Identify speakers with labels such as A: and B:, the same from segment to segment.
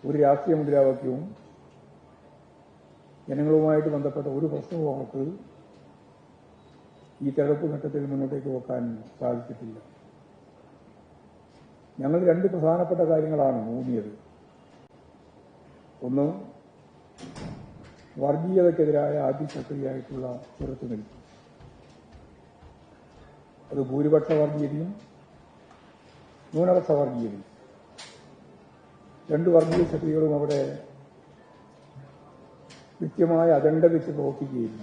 A: ഒരു രാഷ്ട്രീയ മുദ്രാവാക്യവും ജനങ്ങളുമായിട്ട് ബന്ധപ്പെട്ട ഒരു പ്രശ്നവും അവർക്ക് ഈ തെരഞ്ഞെടുപ്പ് ഘട്ടത്തിൽ മുന്നോട്ടേക്ക് വെക്കാൻ സാധിച്ചിട്ടില്ല. ഞങ്ങൾ രണ്ട് പ്രധാനപ്പെട്ട കാര്യങ്ങളാണ് ഊന്നിയത്. ഒന്ന്, വർഗീയതയ്ക്കെതിരായ അതിശക്തിയായിട്ടുള്ള ചെറുത്തുനിൽപ്പ്. അത് ഭൂരിപക്ഷ വർഗീയതയും ന്യൂനപക്ഷ വർഗീയതയും, രണ്ട് വർഗീയ ശക്തികളും അവിടെ കൃത്യമായ അജണ്ട വെച്ച് പ്രവർത്തിക്കുകയില്ല.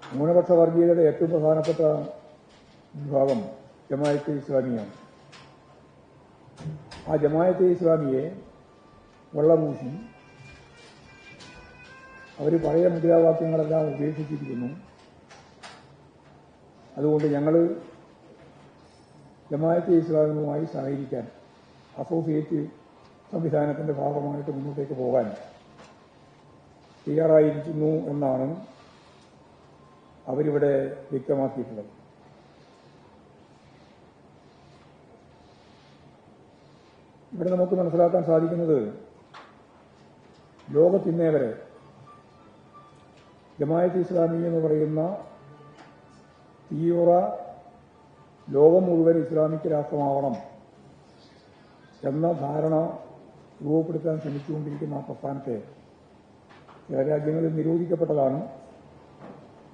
A: ന്യൂനപക്ഷ വർഗീയതയുടെ ഏറ്റവും പ്രധാനപ്പെട്ട വിഭാഗം ജമാഅത്തെ ഇസ്ലാമിയാണ്. ആ ജമാഅത്തെ ഇസ്ലാമിയെ വെള്ളപൂശി അവർ പഴയ മുദ്രാവാക്യങ്ങളെല്ലാം ഉപേക്ഷിച്ചിരിക്കുന്നു. അതുകൊണ്ട് ഞങ്ങൾ ജമാഅത്തെ ഇസ്ലാമിയുമായി സഹകരിക്കാൻ, അസോസിയേറ്റ് സംവിധാനത്തിന്റെ ഭാഗമായിട്ട് മുന്നോട്ടേക്ക് പോകാൻ തയ്യാറായിരിക്കുന്നു എന്നാണ് അവരിവിടെ വ്യക്തമാക്കിയിട്ടുള്ളത്. ഇവിടെ നമുക്ക് മനസ്സിലാക്കാൻ സാധിക്കുന്നത്, ലോകത്തിന്നേ വരെ ജമാഅത്തെ ഇസ്ലാമി എന്ന് പറയുന്ന തീവ്ര ലോകം മുഴുവൻ ഇസ്ലാമിക് രാഷ്ട്രമാവണം എന്ന ധാരണ രൂപപ്പെടുത്താൻ ശ്രമിച്ചുകൊണ്ടിരിക്കുന്ന ആ പ്രസ്ഥാനത്തെ ചില രാജ്യങ്ങളിൽ നിരോധിക്കപ്പെട്ടതാണ്,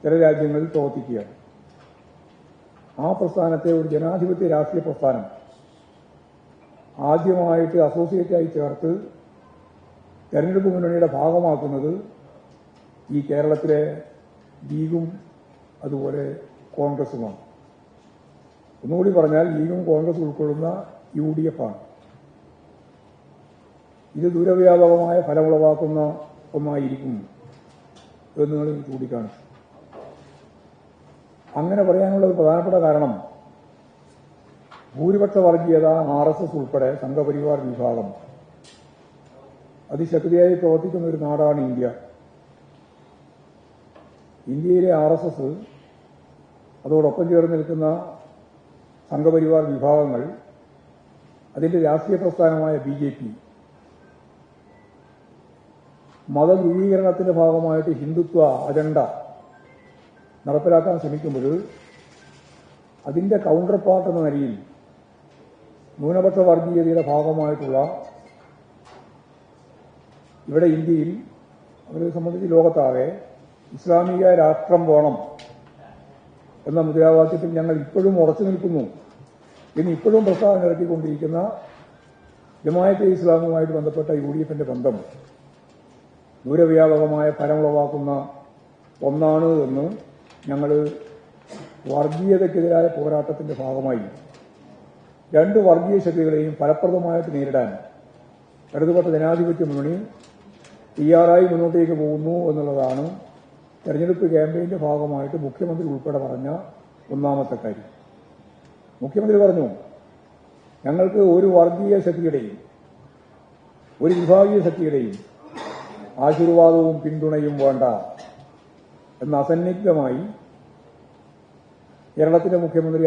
A: ചില രാജ്യങ്ങളിൽ പ്രവർത്തിക്കുകയാണ്. ആ പ്രസ്ഥാനത്തെ ഒരു ജനാധിപത്യ രാഷ്ട്രീയ പ്രസ്ഥാനം ആദ്യമായിട്ട് അസോസിയേറ്റായി ചേർത്ത് തെരഞ്ഞെടുപ്പ് മുന്നണിയുടെ ഭാഗമാക്കുന്നത് ഈ കേരളത്തിലെ ലീഗും അതുപോലെ കോൺഗ്രസുമാണ്. ഒന്നുകൂടി പറഞ്ഞാൽ ലീഗും കോൺഗ്രസും ഉൾക്കൊള്ളുന്ന UDF ആണ്. ഇത് ദൂരവ്യാപകമായ ഫലമുളവാക്കുന്ന ഒന്നായിരിക്കും എന്ന് നിങ്ങൾ ചൂണ്ടിക്കാണിച്ചു. അങ്ങനെ പറയാനുള്ള ഒരു പ്രധാനപ്പെട്ട കാരണം, ഭൂരിപക്ഷ വർഗീയത RSS ഉൾപ്പെടെ സംഘപരിവാർ വിഭാഗം അതിശക്തിയായി പ്രവർത്തിക്കുന്ന ഒരു നാടാണ് ഇന്ത്യ. ഇന്ത്യയിലെ RSS, അതോടൊപ്പം ചേർന്ന് നിൽക്കുന്ന സംഘപരിവാർ വിഭാഗങ്ങൾ, അതിന്റെ രാഷ്ട്രീയ പ്രസ്ഥാനമായ BJP മതധ്രുവീകരണത്തിന്റെ ഭാഗമായിട്ട് ഹിന്ദുത്വ അജണ്ട നടപ്പിലാക്കാൻ ശ്രമിക്കുമ്പോൾ അതിന്റെ കൗണ്ടർ പാർട്ട് എന്ന നിലയിൽ ന്യൂനപക്ഷ വർഗീയതയുടെ ഭാഗമായിട്ടുള്ള ഇവിടെ ഇന്ത്യയിൽ, അവരെ സംബന്ധിച്ച് ലോകത്താകെ ഇസ്ലാമിക രാഷ്ട്രം വേണം എന്ന മുദ്രാവാക്യത്തിൽ ഞങ്ങൾ ഇപ്പോഴും ഉറച്ചു നിൽക്കുന്നു എന്ന് ഇപ്പോഴും പ്രസ്താവന ഇറക്കിക്കൊണ്ടിരിക്കുന്ന ജമാഅത്തെ ഇസ്ലാമുമായിട്ട് ബന്ധപ്പെട്ട UDFന്റെ ബന്ധം ദൂരവ്യാപകമായ ഫലമുളവാക്കുന്ന ഒന്നാണ് എന്ന് ഞങ്ങൾ വർഗീയതയ്ക്കെതിരായ പോരാട്ടത്തിന്റെ ഭാഗമായി രണ്ട് വർഗീയ ശക്തികളെയും ഫലപ്രദമായിട്ട് നേരിടാൻ ഇടതുപക്ഷ ജനാധിപത്യ മുന്നണി തയ്യാറായി മുന്നോട്ടേക്ക് പോകുന്നു എന്നുള്ളതാണ് തെരഞ്ഞെടുപ്പ് ക്യാമ്പയിന്റെ ഭാഗമായിട്ട് മുഖ്യമന്ത്രി ഉൾപ്പെടെ പറഞ്ഞ ഒന്നാമത്തെ കാര്യം. മുഖ്യമന്ത്രി പറഞ്ഞു, ഞങ്ങൾക്ക് ഒരു വർഗീയ ശക്തിയുടെയും ഒരു വിഭാഗീയ ശക്തിയുടെയും ആശീർവാദവും പിന്തുണയും വേണ്ട എന്ന് അസന്നിഗ്ധമായി കേരളത്തിലെ മുഖ്യമന്ത്രി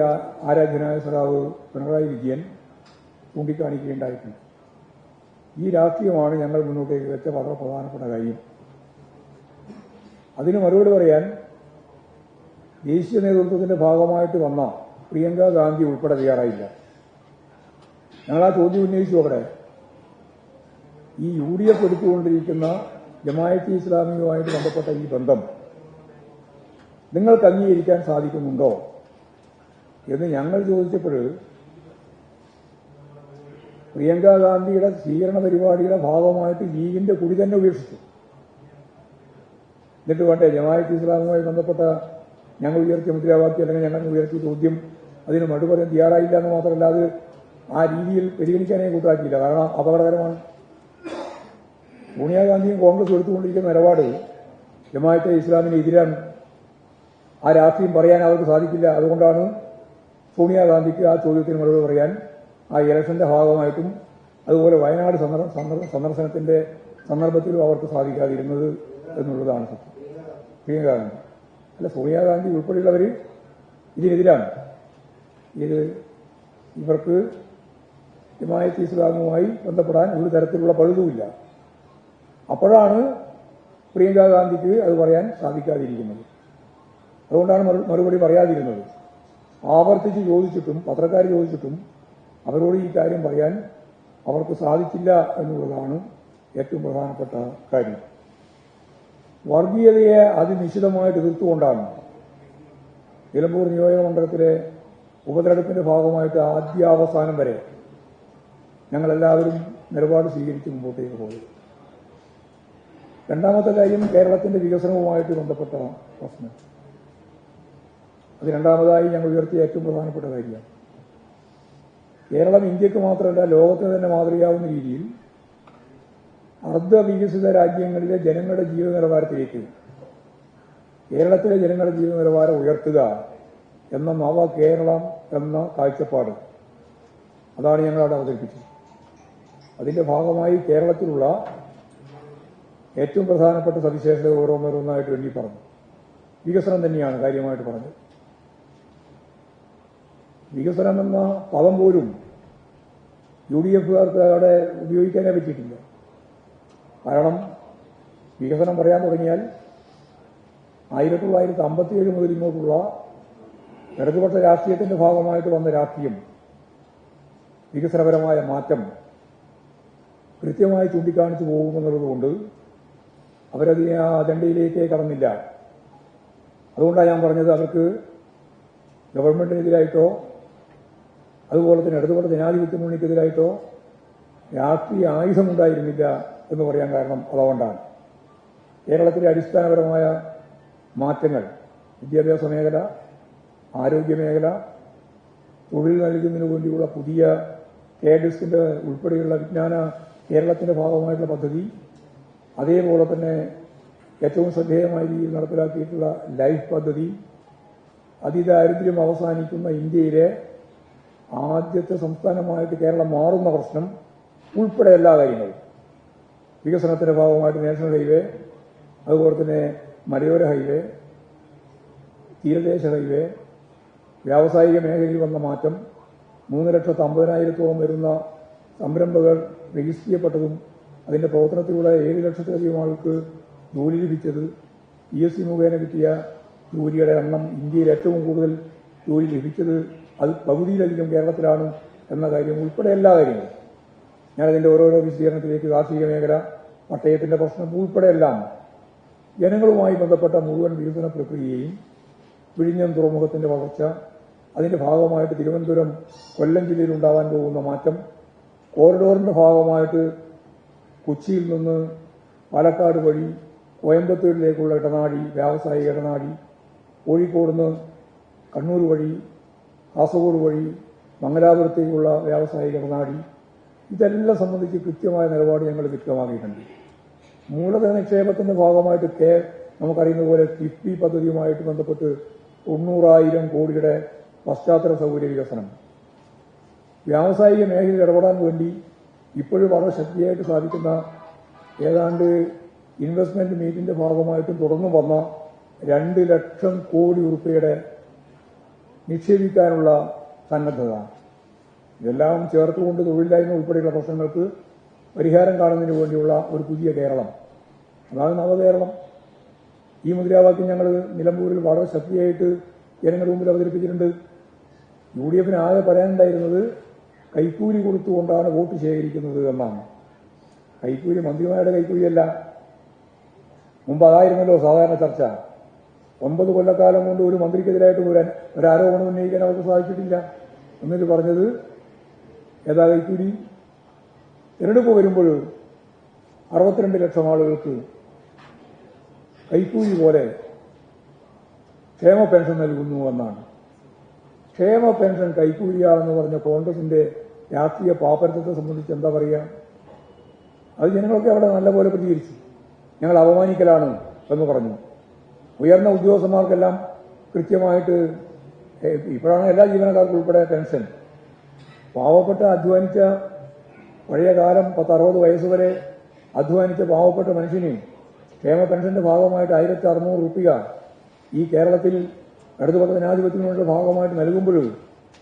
A: ആരാധ്യനായ സഖാവ് പിണറായി വിജയൻ ചൂണ്ടിക്കാണിക്കുകയുണ്ടായിട്ടുണ്ട്. ഈ രാഷ്ട്രീയമാണ് ഞങ്ങൾ മുന്നോട്ടേക്ക് വെച്ച വളരെ പ്രധാനപ്പെട്ട കാര്യം. അതിന് മറുപടി പറയാൻ ദേശീയ നേതൃത്വത്തിന്റെ ഭാഗമായിട്ട് വന്ന പ്രിയങ്ക ഗാന്ധി ഉൾപ്പെടെ തയ്യാറായില്ല. ഞങ്ങൾ ആ ചോദ്യം ഉന്നയിച്ചു. അവിടെ ഈ UDF എടുത്തുകൊണ്ടിരിക്കുന്ന ജമാഅത്തെ ഇസ്ലാമിയുമായിട്ട് ബന്ധപ്പെട്ട ഈ ബന്ധം നിങ്ങൾക്ക് അംഗീകരിക്കാൻ സാധിക്കുന്നുണ്ടോ എന്ന് ഞങ്ങൾ ചോദിച്ചപ്പോൾ പ്രിയങ്ക ഗാന്ധിയുടെ സ്വീകരണ പരിപാടിയുടെ ഭാഗമായിട്ട് ലീഗിന്റെ കുടി തന്നെ ഉപേക്ഷിച്ചു. എന്നിട്ട് വേണ്ടേ ജമാഅത്തെ ഇസ്ലാമുമായി ബന്ധപ്പെട്ട ഞങ്ങൾ ഉയർത്തിയ മുദ്രാവാക്യം അല്ലെങ്കിൽ ഞങ്ങൾ ഉയർത്തിയ ചോദ്യം അതിന് മറുപടി പറയാൻ തയ്യാറായില്ല എന്ന് മാത്രമല്ല, അത് ആ രീതിയിൽ പരിഗണിക്കാനേ കൂട്ടാക്കിയില്ല. കാരണം അപകടകരമാണ്. സോണിയാഗാന്ധിയും കോൺഗ്രസും എടുത്തുകൊണ്ടിരിക്കുന്ന നിലപാട് ജമാഅത്തെ ഇസ്ലാമിന് എതിരാണ്. ആ രാഷ്ട്രീയം പറയാൻ അവർക്ക് സാധിക്കില്ല. അതുകൊണ്ടാണ് സോണിയാഗാന്ധിക്ക് ആ ചോദ്യത്തിന് മറുപടി പറയാൻ ആ ഇലക്ഷന്റെ ഭാഗമായിട്ടും അതുപോലെ വയനാട് സന്ദർശനത്തിന്റെ സന്ദർഭത്തിലും അവർക്ക് സാധിക്കാതിരുന്നത് എന്നുള്ളതാണ് സത്യം. പ്രിയങ്ക ഗാന്ധി അല്ല, സോണിയാഗാന്ധി ഉൾപ്പെടെയുള്ളവർ ഇതിനെതിരാണ്. ഇവർക്ക് ജമാഅത്ത് ഇസ്ലാമുമായി ബന്ധപ്പെടാൻ ഒരു തരത്തിലുള്ള പഴുതുമില്ല. അപ്പോഴാണ് പ്രിയങ്ക ഗാന്ധിക്ക് അത് പറയാൻ സാധിക്കാതിരിക്കുന്നത്. അതുകൊണ്ടാണ് മറുപടി പറയാതിരുന്നത്. ആവർത്തിച്ച് ചോദിച്ചിട്ടും പത്രക്കാർ ചോദിച്ചിട്ടും അവരോട് ഈ കാര്യം പറയാൻ അവർക്ക് സാധിച്ചില്ല എന്നുള്ളതാണ് ഏറ്റവും പ്രധാനപ്പെട്ട കാര്യം. വർഗീയതയെ അതിനിശ്ചിതമായിട്ട് എതിർത്തുകൊണ്ടാണ് നിലമ്പൂർ നിയോജകമണ്ഡലത്തിലെ ഉപതെരഞ്ഞെടുപ്പിന്റെ ഭാഗമായിട്ട് ആദ്യാവസാനം വരെ ഞങ്ങളെല്ലാവരും നിലപാട് സ്വീകരിച്ച് മുമ്പോട്ടേക്ക് പോയത്. രണ്ടാമത്തെ കാര്യം കേരളത്തിന്റെ വികസനവുമായിട്ട് ബന്ധപ്പെട്ട പ്രശ്നം. അത് രണ്ടാമതായി ഞങ്ങൾ ഉയർത്തിയ ഏറ്റവും പ്രധാനപ്പെട്ട കാര്യമാണ്. കേരളം ഇന്ത്യക്ക് മാത്രമല്ല ലോകത്തിന് തന്നെ മാതൃകയാവുന്ന രീതിയിൽ അർദ്ധവികസിത രാജ്യങ്ങളിലെ ജനങ്ങളുടെ ജീവിത നിലവാരത്തിലേക്ക് കേരളത്തിലെ ജനങ്ങളുടെ ജീവിത നിലവാരം ഉയർത്തുക എന്ന നവ കേരളം എന്ന കാഴ്ചപ്പാട് അതാണ് ഞങ്ങളവിടെ അവതരിപ്പിച്ചത്. അതിന്റെ ഭാഗമായി കേരളത്തിലുള്ള ഏറ്റവും പ്രധാനപ്പെട്ട സവിശേഷതകൾ ഓരോന്നോരോന്നായിട്ട് എണ്ണി പറഞ്ഞു. വികസനം തന്നെയാണ് കാര്യമായിട്ട് പറഞ്ഞത്. വികസനം എന്ന പദം പോലും UDFകാർക്ക് അവിടെ ഉപയോഗിക്കാനേ പറ്റിയിട്ടില്ല. കാരണം വികസനം പറയാൻ തുടങ്ങിയാൽ 1957 മുതൽ ഇങ്ങോട്ടുള്ള ഇടതുപക്ഷ രാഷ്ട്രീയത്തിന്റെ ഭാഗമായിട്ട് വന്ന രാഷ്ട്രീയം വികസനപരമായ മാറ്റം കൃത്യമായി ചൂണ്ടിക്കാണിച്ചു പോകുമെന്നുള്ളതുകൊണ്ട് അവരതിനെ ആ അജണ്ടയിലേക്ക് കടന്നില്ല. അതുകൊണ്ടാണ് ഞാൻ പറഞ്ഞത് അവർക്ക് ഗവൺമെന്റിനെതിരായിട്ടോ അതുപോലെ തന്നെ ഇടതുപക്ഷ ജനാധിപത്യ മുന്നണിക്കെതിരായിട്ടോ രാഷ്ട്രീയ ആയുധമുണ്ടായിരുന്നില്ല എന്ന് പറയാൻ കാരണം അതുകൊണ്ടാണ്. കേരളത്തിലെ അടിസ്ഥാനപരമായ മാറ്റങ്ങൾ വിദ്യാഭ്യാസ മേഖല, ആരോഗ്യ മേഖല, തൊഴിൽ നൽകുന്നതിനു വേണ്ടിയുള്ള പുതിയ KDISകിന്റെ ഉൾപ്പെടെയുള്ള വിജ്ഞാന കേരളത്തിന്റെ ഭാഗമായിട്ടുള്ള പദ്ധതി, അതേപോലെ തന്നെ ഏറ്റവും ശ്രദ്ധേയമായ രീതിയിൽ നടപ്പിലാക്കിയിട്ടുള്ള ലൈഫ് പദ്ധതി, അതിദാരിദ്ര്യം അവസാനിക്കുന്ന ഇന്ത്യയിലെ ആദ്യത്തെ സംസ്ഥാനമായിട്ട് കേരളം മാറുന്ന പ്രശ്നം ഉൾപ്പെടെ എല്ലാ കാര്യങ്ങളും വികസനത്തിന്റെ ഭാഗമായിട്ട് നാഷണൽ ഹൈവേ, അതുപോലെ തന്നെ മലയോര ഹൈവേ, തീരദേശ ഹൈവേ, വ്യാവസായിക മേഖലയിൽ വന്ന മാറ്റം, 3,50,000-ഓളം വരുന്ന സംരംഭകർ രജിസ്റ്റർ ചെയ്യപ്പെട്ടതും അതിന്റെ പ്രവർത്തനത്തിലൂടെ 7 ലക്ഷത്തിലധികം ആൾക്ക് ജോലി ലഭിച്ചത്, PSC മുഖേന കിട്ടിയ ജോലിയുടെ എണ്ണം ഇന്ത്യയിൽ ഏറ്റവും കൂടുതൽ ജോലി ലഭിച്ചത് അത് പകുതിയിലധികം കേരളത്തിലാണ് എന്ന കാര്യം ഉൾപ്പെടെ എല്ലാ കാര്യങ്ങളും ഞാനതിന്റെ ഓരോരോ വിശദീകരണത്തിലേക്ക് കാർഷിക മേഖല, പട്ടയത്തിന്റെ പ്രശ്നം ഉൾപ്പെടെ എല്ലാം ജനങ്ങളുമായി ബന്ധപ്പെട്ട മുഴുവൻ വികസന പ്രക്രിയയും, വിഴിഞ്ഞം തുറമുഖത്തിന്റെ വളർച്ച, അതിന്റെ ഭാഗമായിട്ട് തിരുവനന്തപുരം കൊല്ലം ജില്ലയിൽ ഉണ്ടാവാൻ പോകുന്ന മാറ്റം, കോറിഡോറിന്റെ ഭാഗമായിട്ട് കൊച്ചിയിൽ നിന്ന് പാലക്കാട് വഴി കോയമ്പത്തൂരിലേക്കുള്ള ഇടനാഴി, വ്യാവസായിക ഇടനാഴി, കോഴിക്കോട് നിന്ന് കണ്ണൂർ വഴി കാസർഗോഡ് വഴി മംഗലാപുരത്തേക്കുള്ള വ്യാവസായിക ഇടനാഴി, ഇതെല്ലാം സംബന്ധിച്ച് കൃത്യമായ നിലപാട് ഞങ്ങൾ വ്യക്തമാക്കിയിട്ടുണ്ട്. മൂലധന നിക്ഷേപത്തിന്റെ ഭാഗമായിട്ട് നമുക്കറിയുന്ന പോലെ കിഫ്ബി പദ്ധതിയുമായിട്ട് ബന്ധപ്പെട്ട് 90,000 കോടിയുടെ പശ്ചാത്തല സൗകര്യ വികസനം, വ്യാവസായിക മേഖലയിൽ ഇടപെടാൻ വേണ്ടി ഇപ്പോഴും വളരെ ശക്തിയായിട്ട് സാധിക്കുന്ന ഏതാണ്ട് ഇൻവെസ്റ്റ്മെന്റ് മീറ്റിന്റെ ഭാഗമായിട്ടും തുടർന്നു വന്ന 2 ലക്ഷം കോടി രൂപയുടെ നിക്ഷേപിക്കാനുള്ള സന്നദ്ധത, ഇതെല്ലാം ചേർത്തുകൊണ്ട് തൊഴിലില്ലായ്മ ഉൾപ്പെടെയുള്ള പ്രശ്നങ്ങൾക്ക് പരിഹാരം കാണുന്നതിന് വേണ്ടിയുള്ള ഒരു പുതിയ കേരളം, അതാണ് നവകേരളം. ഈ മുദ്രാവാക്യം ഞങ്ങൾ നിലമ്പൂരിൽ വളരെ ശക്തിയായിട്ട് ജനങ്ങളുടെ മുമ്പിൽ അവതരിപ്പിച്ചിട്ടുണ്ട്. UDFന് ആകെ പറയാനുണ്ടായിരുന്നത് കൈക്കൂലി കൊടുത്തുകൊണ്ടാണ് വോട്ട് ശേഖരിക്കുന്നത് എന്നാണ്. കൈക്കൂലി മന്ത്രിമാരുടെ കൈക്കൂലിയല്ല. മുമ്പ് അതായിരുന്നല്ലോ സാധാരണ ചർച്ച. 9 കൊല്ലക്കാലം കൊണ്ട് ഒരു മന്ത്രിക്കെതിരായിട്ട് ഒരു ആരോപണം ഉന്നയിക്കാൻ അവർക്ക് സാധിച്ചിട്ടില്ല. എന്നിട്ട് പറഞ്ഞത് ഏതാ കൈക്കൂലി? തിരഞ്ഞെടുപ്പ് വരുമ്പോൾ 62 ലക്ഷം ആളുകൾക്ക് കൈക്കൂലി പോലെ ക്ഷേമ പെൻഷൻ നൽകുന്നു എന്നാണ്. ക്ഷേമ പെൻഷൻ കൈക്കൂലിയാണെന്ന് പറഞ്ഞ കോൺഗ്രസിന്റെ രാഷ്ട്രീയ പാപ്പരത്വത്തെ സംബന്ധിച്ച് എന്താ പറയുക? അത് ജനങ്ങളൊക്കെ അവിടെ നല്ലപോലെ പ്രതികരിച്ചു. ഞങ്ങൾ അപമാനിക്കലാണ് എന്ന് പറഞ്ഞു. ഉയർന്ന ഉദ്യോഗസ്ഥന്മാർക്കെല്ലാം കൃത്യമായിട്ട് ഇപ്പോഴാണ് എല്ലാ ജീവനക്കാർക്കും ഉൾപ്പെടെ പെൻഷൻ. പാവപ്പെട്ട അധ്വാനിച്ച പഴയ കാലം 60 വയസ്സുവരെ അധ്വാനിച്ച പാവപ്പെട്ട മനുഷ്യന് ക്ഷേമ പെൻഷന്റെ ഭാഗമായിട്ട് 1,600 രൂപ ഈ കേരളത്തിൽ ഇടതുപക്ഷ ജനാധിപത്യങ്ങളുടെ ഭാഗമായിട്ട് നൽകുമ്പോൾ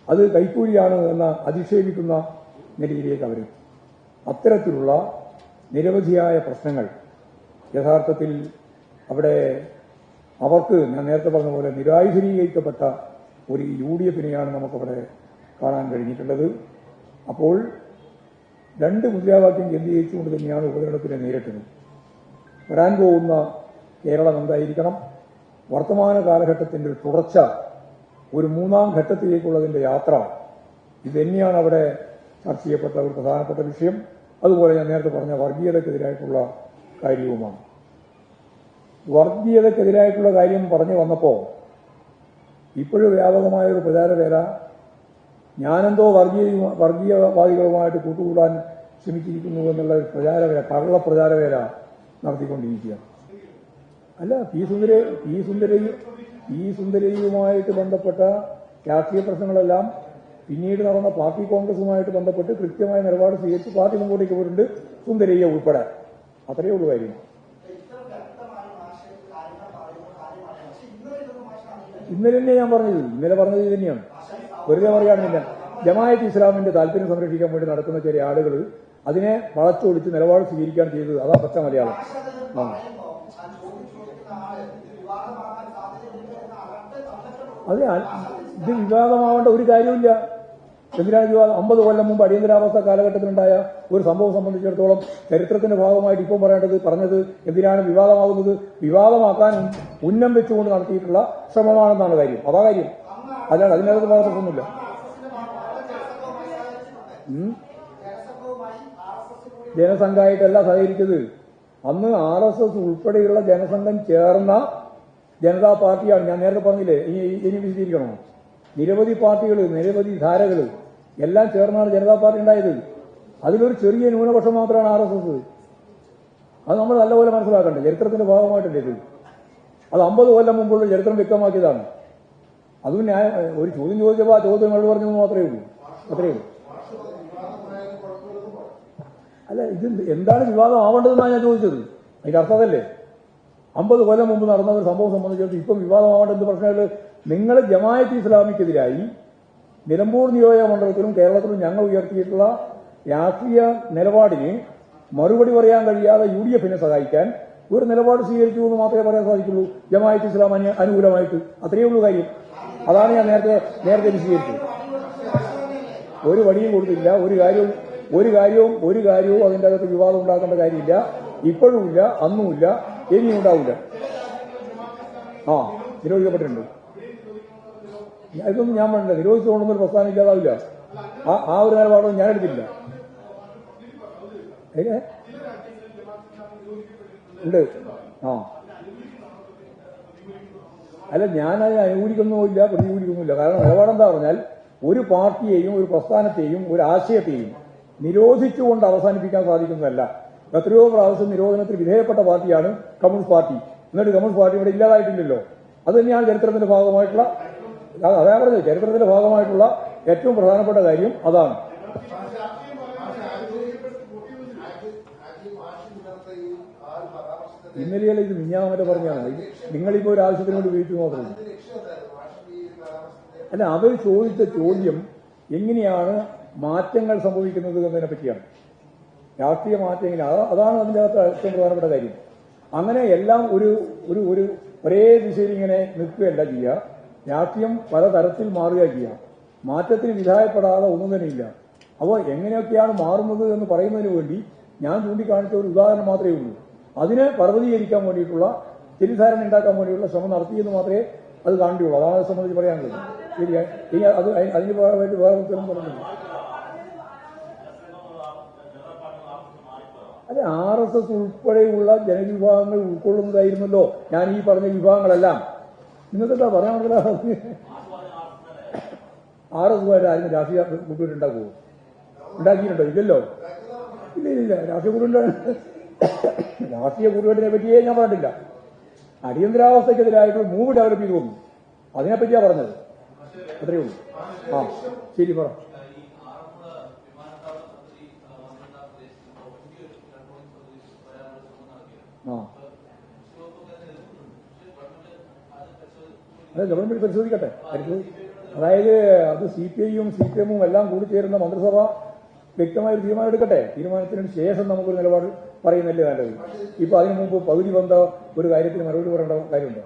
A: അത് കൈക്കൂലിയാണ് എന്ന അധിക്ഷേപിക്കുന്ന നിലയിലേക്ക് അവർ അത്തരത്തിലുള്ള നിരവധിയായ പ്രശ്നങ്ങൾ യഥാർത്ഥത്തിൽ അവിടെ അവർക്ക് ഞാൻ നേരത്തെ പറഞ്ഞ പോലെ നിരായുധീകരിക്കപ്പെട്ട ഒരു UDF-നെയാണ് നമുക്കവിടെ കാണാൻ കഴിഞ്ഞിട്ടുള്ളത്. അപ്പോൾ രണ്ട് മുദ്രാവാക്യം കേന്ദ്രീകരിച്ചുകൊണ്ട് തന്നെയാണ് ഉപതെരഞ്ഞെടുപ്പിനെ നേരിട്ടത്. വരാൻ പോകുന്ന കേരളം എന്തായിരിക്കണം, വർത്തമാന കാലഘട്ടത്തിന്റെ ഒരു തുടർച്ച, ഒരു മൂന്നാം ഘട്ടത്തിലേക്കുള്ളതിന്റെ യാത്ര, ഇത് തന്നെയാണ് അവിടെ ചർച്ച ചെയ്യപ്പെട്ട ഒരു പ്രധാനപ്പെട്ട വിഷയം. അതുപോലെ ഞാൻ നേരത്തെ പറഞ്ഞ വർഗീയതക്കെതിരായിട്ടുള്ള കാര്യവുമാണ്. വർഗീയതക്കെതിരായിട്ടുള്ള കാര്യം പറഞ്ഞു വന്നപ്പോൾ ഇപ്പോഴും വ്യാപകമായ ഒരു പ്രചാരവേല, ഞാനെന്തോ വർഗീയവാദികളുമായിട്ട് കൂട്ടുകൂടാൻ ശ്രമിച്ചിരിക്കുന്നു എന്നുള്ള ഒരു പ്രചാരവേല, കള്ള പ്രചാരവേല നടത്തിക്കൊണ്ടിരിക്കുകയാണ്. അല്ല, പി സുന്ദരയുമായിട്ട് ബന്ധപ്പെട്ട രാഷ്ട്രീയ പ്രശ്നങ്ങളെല്ലാം പിന്നീട് നടന്ന പാർട്ടി കോൺഗ്രസുമായിട്ട് ബന്ധപ്പെട്ട് കൃത്യമായ നിലപാട് സ്വീകരിച്ച് പാർട്ടി മുമ്പോട്ടേക്ക് പോയിട്ടുണ്ട്, സുന്ദരയ്യ ഉൾപ്പെടെ. അത്രയേ ഉള്ളൂ കാര്യം. ഇന്നലെ തന്നെ ഞാൻ പറഞ്ഞത്, ഇന്നലെ പറഞ്ഞത് ഇത് തന്നെയാണ്, വെറുതെ പറയുകയാണെന്നില്ല. ജമാഅത്ത് ഇസ്ലാമിന്റെ താല്പര്യം സംരക്ഷിക്കാൻ വേണ്ടി നടക്കുന്ന ചില ആളുകൾ അതിനെ വളച്ചൊടിച്ച് നിലപാട് സ്വീകരിക്കാൻ ചെയ്തത്, അതാ പച്ച മലയാളം. അതെ, ഇത് വിവാദമാവേണ്ട ഒരു കാര്യമില്ല. എന്തിനാണ് വിവാദം? 50 കൊല്ലം മുമ്പ് അടിയന്തരാവസ്ഥ കാലഘട്ടത്തിലുണ്ടായ ഒരു സംഭവം സംബന്ധിച്ചിടത്തോളം ചരിത്രത്തിന്റെ ഭാഗമായിട്ട് ഇപ്പം പറഞ്ഞത് എന്തിനാണ് വിവാദമാകുന്നത്? വിവാദമാക്കാൻ ഉന്നം വെച്ചുകൊണ്ട് നടത്തിയിട്ടുള്ള ശ്രമമാണെന്നാണ് കാര്യം. അതാ കാര്യം, അല്ലാതെ അതിനകത്ത് പ്രശ്നമൊന്നുമില്ല. ജനസംഘമായിട്ടല്ല സഹകരിച്ചത്. അന്ന് RSS ഉൾപ്പെടെയുള്ള ജനസംഘം ചേർന്ന ജനതാ പാർട്ടിയാണ്. ഞാൻ നേരത്തെ പറഞ്ഞില്ലേ, ഇനി വിശദീകരിക്കണോ? നിരവധി പാർട്ടികൾ, നിരവധി ധാരകൾ എല്ലാം ചേർന്നാണ് ജനതാ പാർട്ടി ഉണ്ടായത്. അതിലൊരു ചെറിയ ന്യൂനപക്ഷം മാത്രമാണ് RSS. അത് നമ്മൾ നല്ലപോലെ മനസ്സിലാക്കണ്ടേ. ചരിത്രത്തിന്റെ ഭാഗമായിട്ടല്ലേ ഇത്. അത് 50 കൊല്ലം മുമ്പുള്ള ചരിത്രം വ്യക്തമാക്കിയതാണ്. അതും ഒരു ചോദ്യം ചോദിച്ചപ്പോൾ ആ ചോദ്യം മറുപടി പറഞ്ഞത് മാത്രമേ ഉള്ളൂ, അത്രയേ ഉള്ളൂ. അല്ല, ഇത് എന്താണ് വിവാദം ആവേണ്ടതെന്നാണ് ഞാൻ ചോദിച്ചത്. അതിന്റെ അർത്ഥം അതല്ലേ. 50 കൊല്ലം മുമ്പ് നടന്ന ഒരു സംഭവം സംബന്ധിച്ചിടത്ത് ഇപ്പം വിവാദമാവേണ്ട എന്ത് പ്രശ്നങ്ങൾ? നിങ്ങൾ ജമാഅത്ത് ഇസ്ലാമിക്കെതിരായി നിലമ്പൂർ നിയോജക മണ്ഡലത്തിലും കേരളത്തിലും ഞങ്ങൾ ഉയർത്തിയിട്ടുള്ള രാഷ്ട്രീയ നിലപാടിന് മറുപടി പറയാൻ കഴിയാതെ UDF-നെ സഹായിക്കാൻ ഒരു നിലപാട് സ്വീകരിച്ചു എന്ന് മാത്രമേ പറയാൻ സാധിക്കുള്ളൂ, ജമാഅത്ത് ഇസ്ലാം അനുകൂലമായിട്ട്. അത്രയേ ഉള്ളൂ കാര്യം. അതാണ് ഞാൻ നേരത്തെ വിശദീകരിച്ചത്. ഒരു വടിയും കൊടുത്തില്ല, ഒരു കാര്യവും അതിൻ്റെ അകത്ത് വിവാദം ഉണ്ടാക്കേണ്ട കാര്യമില്ല. ഇപ്പോഴുമില്ല, അന്നുമില്ല, ഇനിയും ഉണ്ടാവില്ല. നിരോധിക്കപ്പെട്ടിട്ടുണ്ട്. ഇതൊന്നും ഞാൻ പറഞ്ഞില്ല. നിരോധിച്ചുകൊണ്ടൊന്നൊരു പ്രസ്ഥാനം ഇല്ലാതാവില്ല. ആ ഒരു നിലപാടൊന്നും ഞാൻ എടുത്തില്ല. ഉണ്ട്. അല്ല, ഞാനതിനെ അനുകൂലിക്കുന്നുമില്ല, പ്രതികൂലിക്കുന്നുമില്ല. കാരണം നിലപാടെന്താ പറഞ്ഞാൽ, ഒരു പാർട്ടിയെയും ഒരു പ്രസ്ഥാനത്തെയും ഒരു ആശയത്തെയും നിരോധിച്ചുകൊണ്ട് അവസാനിപ്പിക്കാൻ സാധിക്കുന്നതല്ല. എത്രയോ പ്രാവശ്യം നിരോധനത്തിന് വിധേയപ്പെട്ട പാർട്ടിയാണ് കമ്മ്യൂണിസ്റ്റ് പാർട്ടി. എന്നിട്ട് കമ്മ്യൂണിസ്റ്റ് പാർട്ടി ഇവിടെ ഇല്ലാതായിട്ടില്ലല്ലോ. അത് തന്നെയാണ് ചരിത്രത്തിന്റെ ഭാഗമായിട്ടുള്ള, അതാ പറഞ്ഞത്, ചരിത്രത്തിന്റെ ഭാഗമായിട്ടുള്ള ഏറ്റവും പ്രധാനപ്പെട്ട കാര്യം അതാണ്. ഇന്നലെയല്ല, ഇത് മിഞ്ഞാമറ്റ പറഞ്ഞാണ്. നിങ്ങളിപ്പോ ഒരു ആവശ്യത്തിന് വേണ്ടി ഉപയോഗിച്ചു മാത്രമേ. അല്ല, അവർ ചോദിച്ച ചോദ്യം എങ്ങനെയാണ് മാറ്റങ്ങൾ സംഭവിക്കുന്നത് എന്നതിനെ പറ്റിയാണ്. രാഷ്ട്രീയ മാറ്റം എങ്ങനെയാണ്, അതാണ് അതിൻ്റെ അകത്ത് ഏറ്റവും പ്രധാനപ്പെട്ട കാര്യം. അങ്ങനെ എല്ലാം ഒരു ഒരേ ദിശയിൽ ഇങ്ങനെ നിൽക്കുകയല്ല ചെയ്യുക. രാഷ്ട്രീയം പലതരത്തിൽ മാറുക ചെയ്യുക. മാറ്റത്തിന് വിധേയപ്പെടാതെ ഒന്നും തന്നെയില്ല. അപ്പോൾ എങ്ങനെയൊക്കെയാണ് മാറുന്നത് എന്ന് പറയുന്നതിന് വേണ്ടി ഞാൻ ചൂണ്ടിക്കാണിച്ച ഒരു ഉദാഹരണം മാത്രമേ ഉള്ളൂ. അതിനെ പർവ്വതീകരിക്കാൻ വേണ്ടിയിട്ടുള്ള, തെറ്റിദ്ധാരണ ഉണ്ടാക്കാൻ വേണ്ടിയുള്ള ശ്രമം നടത്തിയെന്ന് മാത്രമേ അത് കാണുകയുള്ളൂ. അതാണ് അത് സംബന്ധിച്ച് പറയാനുള്ളത്. ശരിയാ, അതിന് വേണ്ടി വേറെ ഉത്തരം പറഞ്ഞില്ല. അതെ, RSS ഉൾപ്പെടെയുള്ള ജനവിഭാഗങ്ങൾ ഉൾക്കൊള്ളുന്നതായിരുന്നല്ലോ ഞാൻ ഈ പറഞ്ഞ വിഭാഗങ്ങളെല്ലാം. നിങ്ങൾക്കെന്താ പറയാൻ മനസ്സിലാകും? RSS ആരും രാഷ്ട്രീയ കൂട്ടുകെട്ട് ഉണ്ടാക്കിയിട്ടുണ്ടോ? ഇല്ലല്ലോ, ഇല്ല. രാഷ്ട്രീയ കൂട്ടുകെട്ടിനെ പറ്റിയേ ഞാൻ പറഞ്ഞിട്ടില്ല. അടിയന്തരാവസ്ഥക്കെതിരായിട്ട് മൂവ് ഡെവലപ്പ് ചെയ്തു വന്നു, അതിനെപ്പറ്റിയാ പറഞ്ഞത്. അത്രയേ ഉള്ളൂ. ശരി, പറ. അതെ, ഗവൺമെന്റ് പരിശോധിക്കട്ടെ. അതായത് അത് CPI-യും CPM-ഉം എല്ലാം കൂടി ചേരുന്ന മന്ത്രിസഭ വ്യക്തമായ ഒരു തീരുമാനം എടുക്കട്ടെ. തീരുമാനത്തിന് ശേഷം നമുക്കൊരു നിലപാട് പറയുന്നല്ലേ നല്ലത്. ഇപ്പൊ അതിനു മുമ്പ് പകുതി ബന്ധ ഒരു കാര്യത്തിന് മറുപടി പറയേണ്ട കാര്യമുണ്ടോ?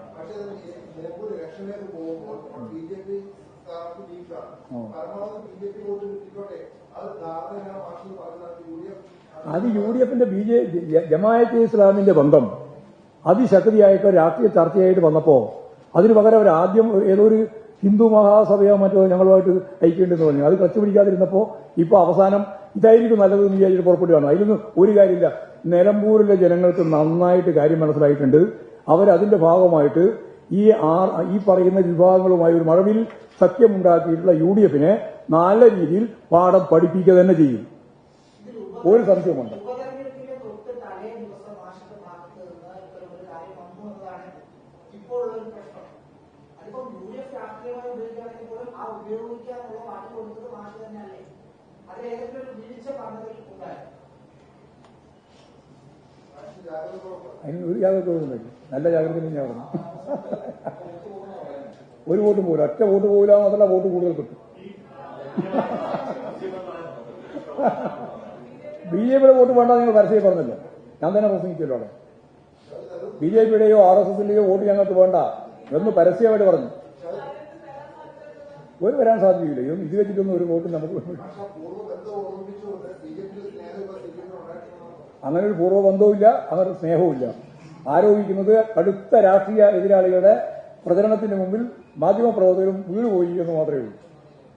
A: അത് UDFന്റെ ജമാഅത്തെ ഇസ്ലാമിന്റെ ബന്ധം അതിശക്തിയായിട്ട് രാഷ്ട്രീയ ചർച്ചയായിട്ട് വന്നപ്പോ അതിന് പകരം അവർ ആദ്യം ഏതോ ഒരു ഹിന്ദു മഹാസഭയോ മറ്റോ ഞങ്ങളുമായിട്ട് ഐക്യമുണ്ടെന്ന് പറഞ്ഞു. അത് ക്ലച്ച് പിടിക്കാതിരുന്നപ്പോ ഇപ്പൊ അവസാനം ഇതായിരിക്കും നല്ലതെന്ന് വിചാരിച്ചിട്ട് പുറപ്പെടുകയാണ്. അതിലൊന്നും ഒരു കാര്യമില്ല. നിലമ്പൂരിലെ ജനങ്ങൾക്ക് നന്നായിട്ട് കാര്യം മനസ്സിലായിട്ടുണ്ട്. അവരതിന്റെ ഭാഗമായിട്ട് ഈ പറയുന്ന വിഭാഗങ്ങളുമായി ഒരു മഴവിൽ സഖ്യമുണ്ടാക്കിയിട്ടുള്ള UDFനെ നല്ല രീതിയിൽ പാഠം പഠിപ്പിക്കുക തന്നെ ചെയ്യും. ഒരു സംശയമുണ്ട്. അതിന് ഒരു ജാഗ്രത തോന്നുന്നില്ല. നല്ല ജാഗ്രത ഞാൻ പറഞ്ഞു. ഒരു വോട്ട് പോകില്ല, ഒറ്റ വോട്ട് പോകില്ല മാത്രമല്ല വോട്ട് കൂടുതൽ കിട്ടും. BJPയുടെ വോട്ട് വേണ്ട നിങ്ങൾ പരസ്യം പറഞ്ഞല്ലോ. ഞാൻ തന്നെ പ്രസംഗിച്ചല്ലോ അവിടെ. BJPയുടെയോ RSSന്റെയോ വോട്ട് ഞങ്ങൾക്ക് വേണ്ട എന്ന് പരസ്യമായിട്ട് പറഞ്ഞു. ഒരു വരാൻ സാധ്യതയില്ല. ഇത് വെച്ചിട്ടൊന്നും ഒരു വോട്ട് നമുക്ക് അങ്ങനെ ഒരു പൂർവ്വബന്ധവുമില്ല, അങ്ങനെ ഒരു സ്നേഹവുമില്ല. ആരോപിക്കുന്നത് കടുത്ത രാഷ്ട്രീയ എതിരാളികളുടെ പ്രചരണത്തിന് മുമ്പിൽ മാധ്യമപ്രവർത്തകരും വീണുപോയി എന്ന് മാത്രമേ ഉള്ളൂ.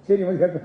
A: ശരി, മതി കേട്ടോ.